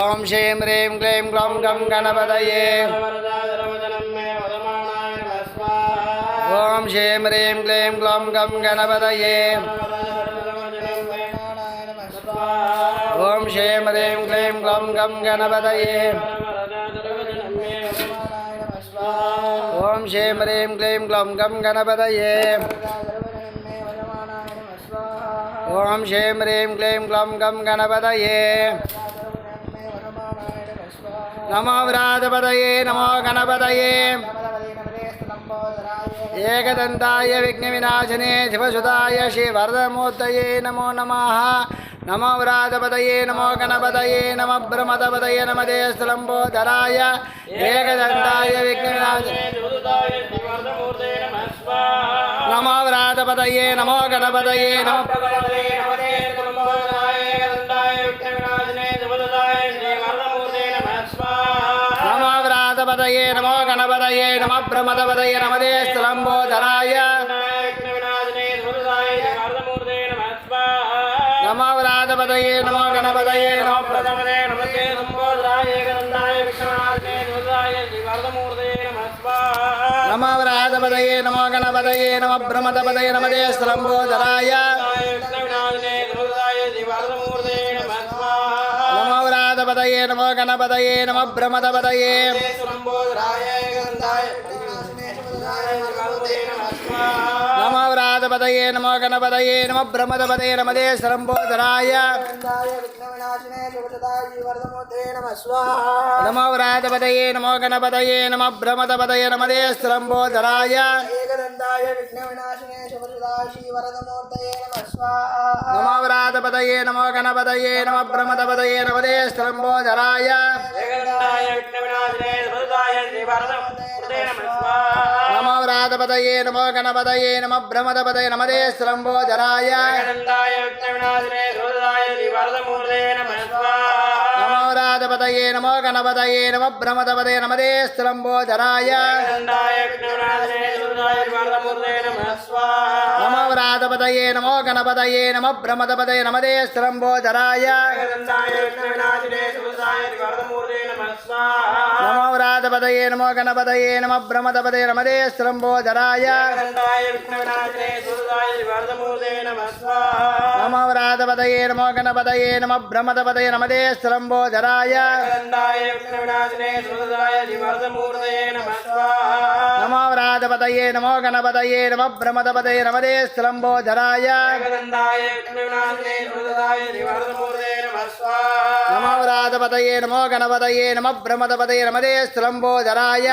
ओम श्रीं ह्रीं क्लीं ग्लौं गं गणपतये ओम श्रीं ह्रीं क्लीं ग्लौं गं गणपतये ओम श्रीं ह्रीं क्लीं ग्लौं गं गणपतये ओम श्रीं ह्रीं क्लीं ग्लौं गं गणपतये ओम श्रीं ह्रीं क्लीं ग्लौं गं गणपतये नमो व्रातपतये नमो गणपतये एकदन्ताय विघ्नविनाशिने शिवसुताय श्रीवरदमूर्तये नमो नमः नमो व्रातपतये नमो गणपतये नमो ब्रह्मपतये नमते स्थलम्बोधराय एकदन्ताय विघ्नविनाशिने नमो व्रातपतये नमो गणपतये नमो व्रातपतये नमो गणपतये नमो ब्रह्मपतये नमते स्थलम्बोधराय नमो व्रातपतये नमो गणपतये नमो ब्रह्मपतये नमते स्थलम्बोधराय नमो व्रातपतये नमो गणपतये नमो ब्रह्मपतये नमते स्थलम्बोधराय नमो व्रातपतये नमो गणपतये नमो ब्रह्मपतये नमो व्रातपतये नमो गणपतये नमो ब्रह्मपतये नमते स्थलम्बोधराय नमो व्रातपतये नमो गणपतये नमो ब्रह्मपतये नमते स्थलम्बोधराय नमो व्रातपतये नमो गणपतये नमो ब्रह्मपतये नमते स्थलम्बोधराय नमो व्रातपतये नमो गणपतये नमो ब्रह्मपतये नमते स्थलम्बोधराय नमो व्रातपतये नमो गणपतये नमो ब्रह्मपतये नमते स्थलम्बोधराय नमो व्रातपतये नमो गणपतये नमो ब्रह्मपतये नमते स्थलम्बोधराय नमो व्रातपतये नमो गणपतये नमो ब्रह्मपतये नमते स्थलम्बोधराय नमो व्रातपतये नमो गणपतये नमो ब्रह्मपतये नमते स्थलम्बोधराय नमो व्रातपतये नमो गणपतये नमो ब्रह्मपतये नमते स्थलम्बोधराय नमो व्रातपतये नमो गणपतये नमो ब्रह्मपतये नमते स्थलम्बोधराय